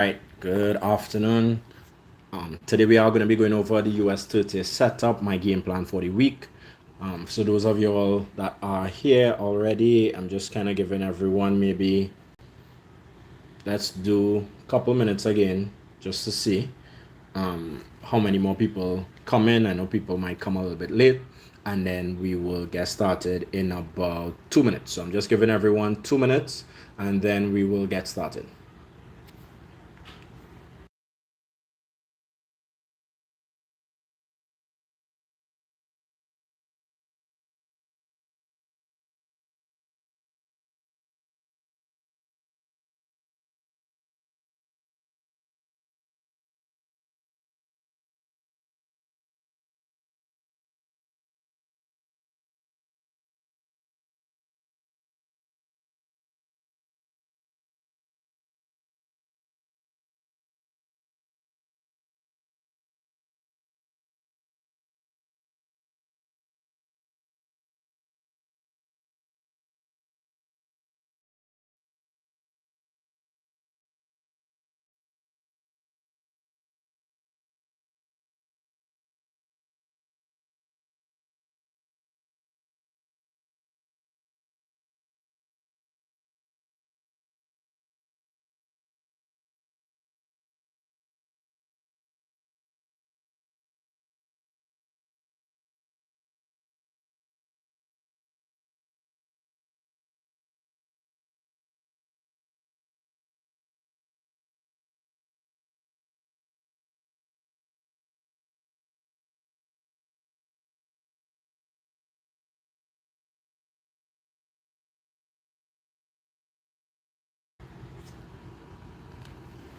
Right, good afternoon. Today we are going to be going over the US30 setup, my game plan for the week. So those of you all that are here already, I'm just kind of giving everyone maybe let's do a couple minutes again just to see how many more people come in. I know people might come a little bit late, and then we will get started in about 2 minutes. So I'm just giving everyone 2 minutes, and then we will get started.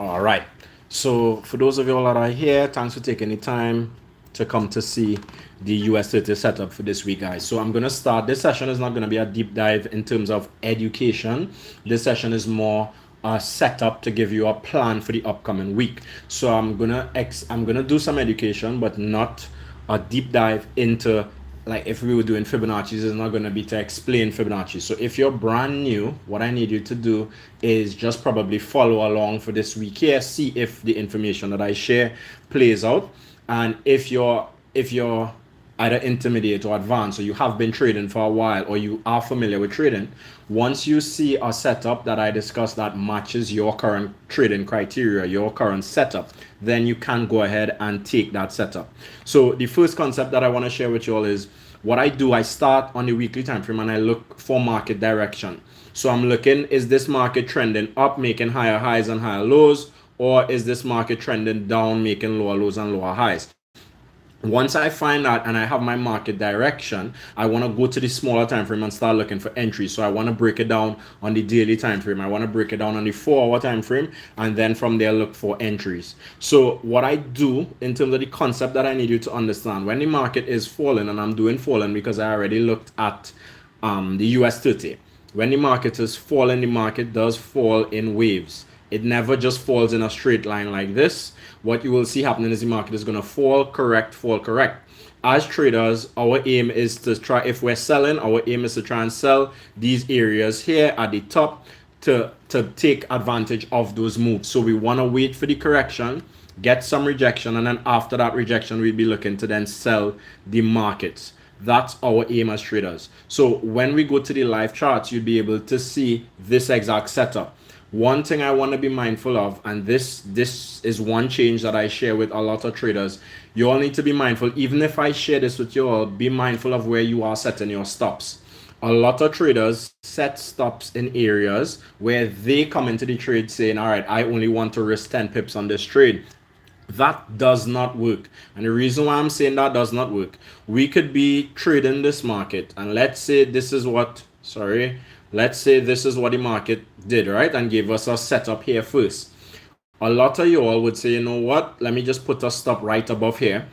All right. So for those of you all that are here, thanks for taking the time to come to see the US30 setup for this week, guys. So I'm going to start. This session is not going to be a deep dive in terms of education. This session is more a setup to give you a plan for the upcoming week. So I'm gonna do some education, but not a deep dive into, like, if we were doing Fibonacci's, is not going to be to explain Fibonacci. So if you're brand new, what I need you to do is just probably follow along for this week here, see if the information that I share plays out. And if you're either intermediate or advanced, or you have been trading for a while, or you are familiar with trading, once you see a setup that I discussed that matches your current trading criteria, your current setup, then you can go ahead and take that setup. So the first concept that I want to share with you all is what I do. I start on the weekly time frame and I look for market direction. So I'm looking, is this market trending up, making higher highs and higher lows, or is this market trending down, making lower lows and lower highs? Once I find that and I have my market direction, I want to go to the smaller time frame and start looking for entries. So I want to break it down on the daily time frame. I want to break it down on the 4 hour time frame, and then from there look for entries. So what I do in terms of the concept that I need you to understand, when the market is falling, and I'm doing falling because I already looked at the US30. When the market is falling, the market does fall in waves. It never just falls in a straight line like this. What you will see happening is the market is going to fall, correct, fall, correct. As traders, our aim is to try, if we're selling, our aim is to try and sell these areas here at the top to take advantage of those moves. So we want to wait for the correction, get some rejection, and then after that rejection, we'll be looking to then sell the markets. That's our aim as traders. So when we go to the live charts, you'll be able to see this exact setup. One thing I want to be mindful of, and this is one change that I share with a lot of traders, you all need to be mindful. Even if I share this with you all, be mindful of where you are setting your stops. A lot of traders set stops in areas where they come into the trade saying, all right, I only want to risk 10 pips on this trade. That does not work. And the reason why I'm saying that does not work, we could be trading this market, and let's say this is what, let's say this is what the market did, right? And gave us a setup here first. A lot of you all would say, you know what, let me just put a stop right above here.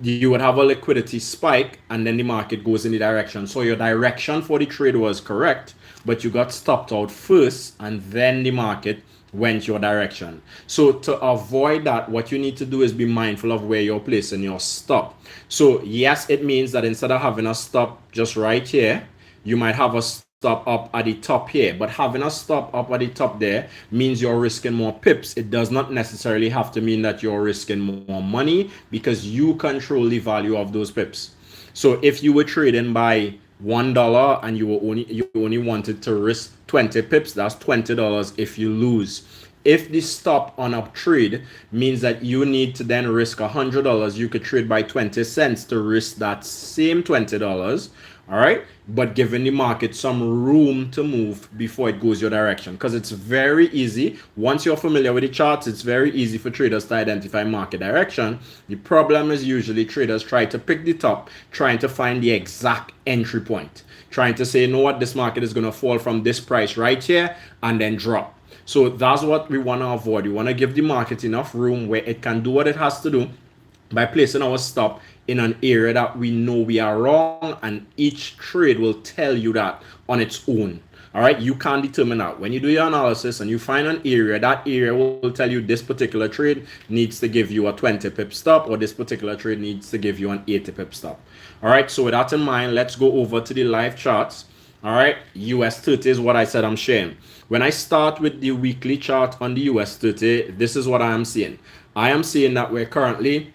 You would have a liquidity spike, and then the market goes in the direction. So your direction for the trade was correct, but you got stopped out first, and then the market went your direction. So to avoid that, what you need to do is be mindful of where you're placing your stop. So yes, it means that instead of having a stop just right here, you might have a stop stop up at the top here, but having a stop up at the top there means you're risking more pips. It does not necessarily have to mean that you're risking more money, because you control the value of those pips. So if you were trading by $1 and you only wanted to risk 20 pips, that's $20 if you lose. If the stop on a trade means that you need to then risk $100, you could trade by 20 cents to risk that same $20. All right, but giving the market some room to move before it goes your direction, because it's very easy. Once you're familiar with the charts, it's very easy for traders to identify market direction. The problem is usually traders try to pick the top, trying to find the exact entry point, trying to say, you know what, this market is going to fall from this price right here and then drop. So that's what we want to avoid. We want to give the market enough room where it can do what it has to do by placing our stop in an area that we know we are wrong, and each trade will tell you that on its own. All right, you can't determine that. When you do your analysis and you find an area, that area will tell you this particular trade needs to give you a 20 pip stop, or this particular trade needs to give you an 80 pip stop. All right, so with that in mind, let's go over to the live charts. All right, US30 is what I said I'm sharing. When I start with the weekly chart on the US30, this is what I am seeing. I am seeing that we're currently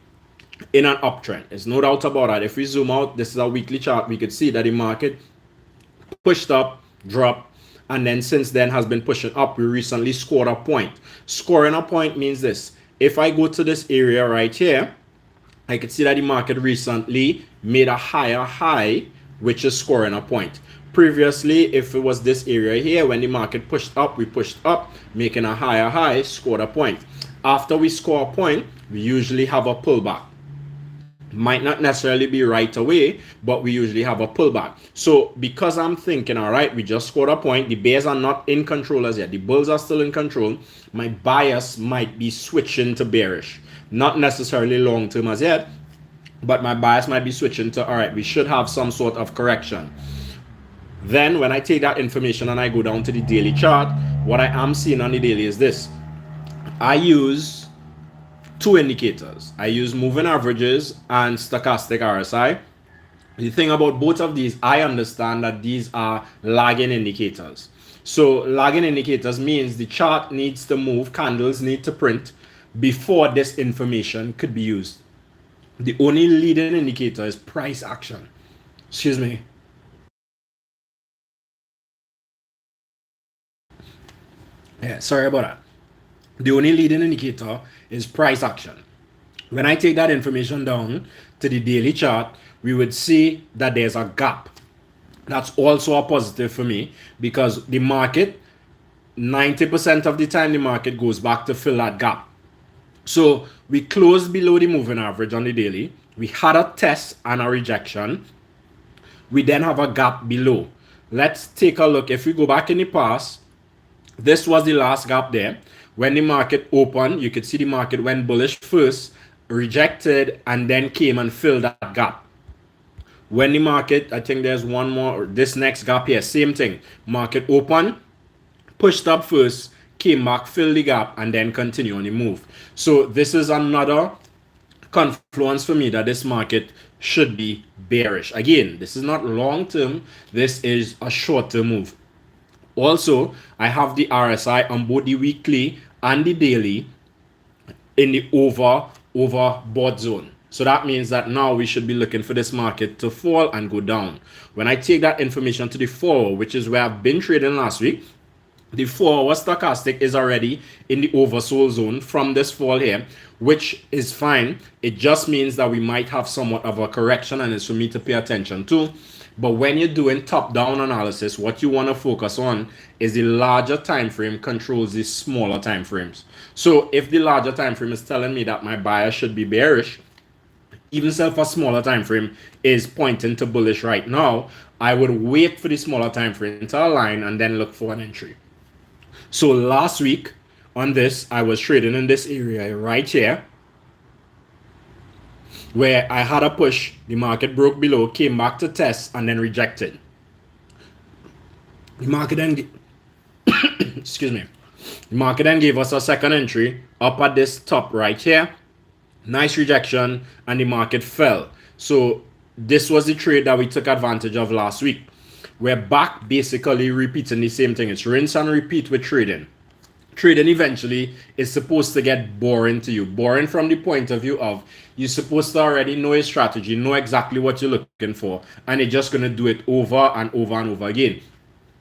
in an uptrend. There's no doubt about that. If we zoom out, this is a weekly chart, we could see that the market pushed up, dropped, and then since then has been pushing up. We recently scored a point. Scoring a point means this. If I go to this area right here, I could see that the market recently made a higher high, which is scoring a point. Previously, if it was this area here, when the market pushed up, we pushed up, making a higher high, scored a point. After we score a point, we usually have a pullback. Might not necessarily be right away, but we usually have a pullback. So because I'm thinking, all right, we just scored a point, the bears are not in control as yet, the bulls are still in control, my bias might be switching to bearish. Not necessarily long term as yet, but my bias might be switching to, all right, we should have some sort of correction. Then when I take that information and I go down to the daily chart, what I am seeing on the daily is this. I use two indicators. I use moving averages and stochastic RSI. The thing about both of these, I understand that these are lagging indicators. So lagging indicators means the chart needs to move, candles need to print before this information could be used. The only leading indicator is price action. Excuse me. Yeah, sorry about that. The only leading indicator is price action. When I take that information down to the daily chart, we would see that there's a gap. That's also a positive for me, because the market, 90% of the time, the market goes back to fill that gap. So we closed below the moving average on the daily. We had a test and a rejection. We then have a gap below. Let's take a look. If we go back in the past, this was the last gap there. When the market opened, you could see the market went bullish first, rejected, and then came and filled that gap. When the market, I think there's one more, this next gap here, same thing. Market open, pushed up first, came back, filled the gap, and then continue on the move. So this is another confluence for me that this market should be bearish. Again, this is not long term, this is a short term move. Also, I have the RSI on both the weekly and the daily in the overbought zone. So that means that now we should be looking for this market to fall and go down. When I take that information to the 4, which is where I've been trading last week, the 4-hour stochastic is already in the oversold zone from this fall here, which is fine. It just means that we might have somewhat of a correction, and it's for me to pay attention to. But when you're doing top-down analysis, what you want to focus on is the larger time frame controls the smaller time frames. So if the larger time frame is telling me that my bias should be bearish, even if a smaller time frame is pointing to bullish right now, I would wait for the smaller time frame to align and then look for an entry. So last week on this, I was trading in this area right here, where I had a push, the market broke below, came back to test, and then rejected. The market then excuse me. The market then gave us a second entry up at this top right here. Nice rejection, and the market fell. So this was the trade that we took advantage of last week. we're back basically repeating the same thing. It's rinse and repeat with trading. Trading eventually is supposed to get boring to you. Boring from the point of view of you're supposed to already know your strategy, know exactly what you're looking for, and you're just going to do it over and over and over again.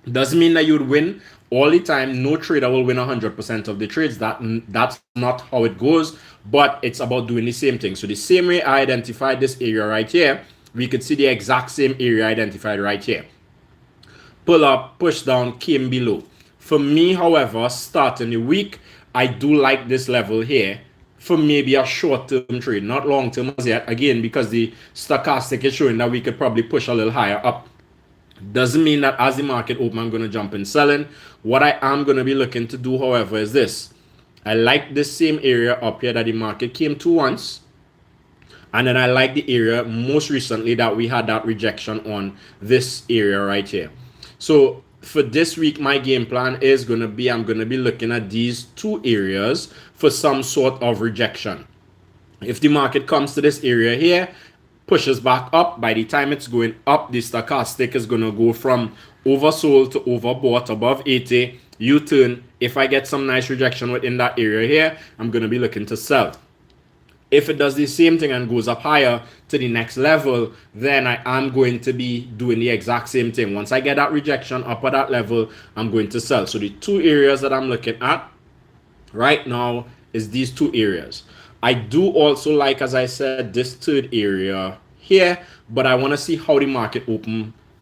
Doesn't mean that you'd win all the time. No trader will win 100% of the trades. That's not how it goes, but it's about doing the same thing. So the same way I identified this area right here, we could see the exact same area identified right here. Pull up, push down, came below. For me, however, starting the week, I do like this level here for maybe a short-term trade, not long-term as yet. Again, because the stochastic is showing that we could probably push a little higher up. Doesn't mean that as the market open, I'm going to jump in selling. What I am going to be looking to do, however, is this. I like this same area up here that the market came to once. And then I like the area most recently that we had that rejection on this area right here. So for this week, my game plan is going to be, I'm going to be looking at these two areas for some sort of rejection. If the market comes to this area here, pushes back up, by the time it's going up, the stochastic is going to go from oversold to overbought above 80, U-turn. If I get some nice rejection within that area here, I'm going to be looking to sell. If it does the same thing and goes up higher to the next level, then I am going to be doing the exact same thing. Once I get that rejection up at that level, I'm going to sell. So the two areas that I'm looking at right now is these two areas. I do also like, as I said, this third area here, but I want to see how the market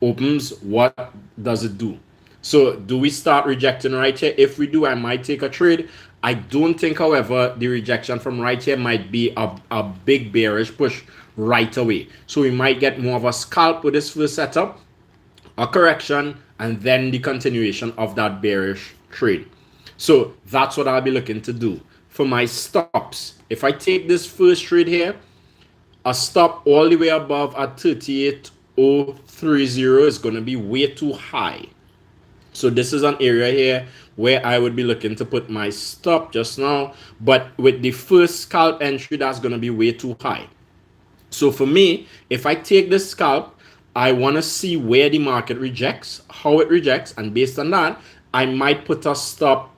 opens. What does it do? So do we start rejecting right here? If we do, I might take a trade. I don't think, however, the rejection from right here might be a big bearish push right away. So we might get more of a scalp with this first setup, a correction, and then the continuation of that bearish trade. So that's what I'll be looking to do. For my stops, if I take this first trade here, a stop all the way above at 38.030 is going to be way too high. So this is an area here where I would be looking to put my stop just now. But with the first scalp entry, that's going to be way too high. So for me, if I take this scalp, I want to see where the market rejects, how it rejects. And based on that, I might put a stop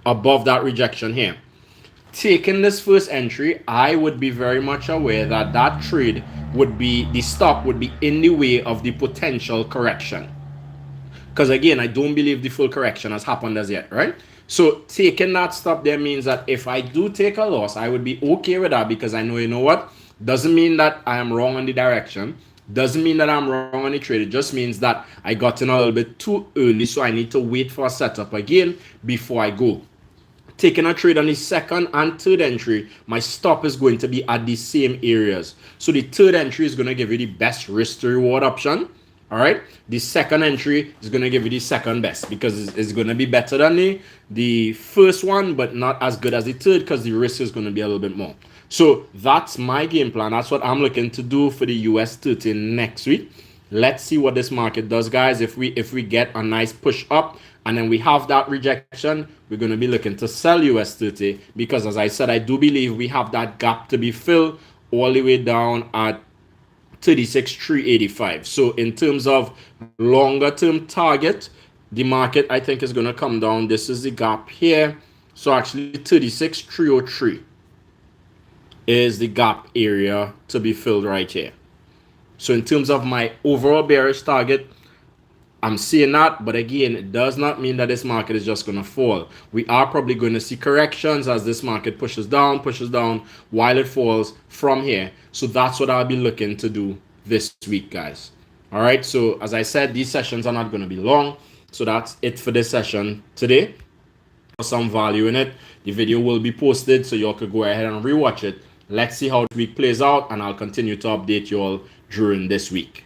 above that rejection here. Taking this first entry, I would be very much aware that that trade would be, the stop would be in the way of the potential correction. Because again, I don't believe the full correction has happened as yet, right? So taking that stop there means that if I do take a loss, I would be okay with that because I know, you know what? Doesn't mean that I am wrong on the direction. Doesn't mean that I'm wrong on the trade. It just means that I got in a little bit too early, so I need to wait for a setup again before I go. Taking a trade on the second and third entry, my stop is going to be at the same areas. So the third entry is going to give you the best risk to reward option. All right. The second entry is going to give you the second best because it's going to be better than the first one, but not as good as the third because the risk is going to be a little bit more. So that's my game plan. That's what I'm looking to do for the US30 next week. Let's see what this market does, guys. If we get a nice push up and then we have that rejection, we're going to be looking to sell US30 because, as I said, I do believe we have that gap to be filled all the way down at 36,385. So in terms of longer term target, the market I think is going to come down. This is the gap here. So actually 36,303 is the gap area to be filled right here. So in terms of my overall bearish target, I'm seeing that, but again, it does not mean that this market is just going to fall. We are probably going to see corrections as this market pushes down while it falls from here. So that's what I'll be looking to do this week, guys. All right. So as I said, these sessions are not going to be long. So that's it for this session today. Some value in it. The video will be posted so y'all could go ahead and rewatch it. Let's see how the week plays out, and I'll continue to update you all during this week.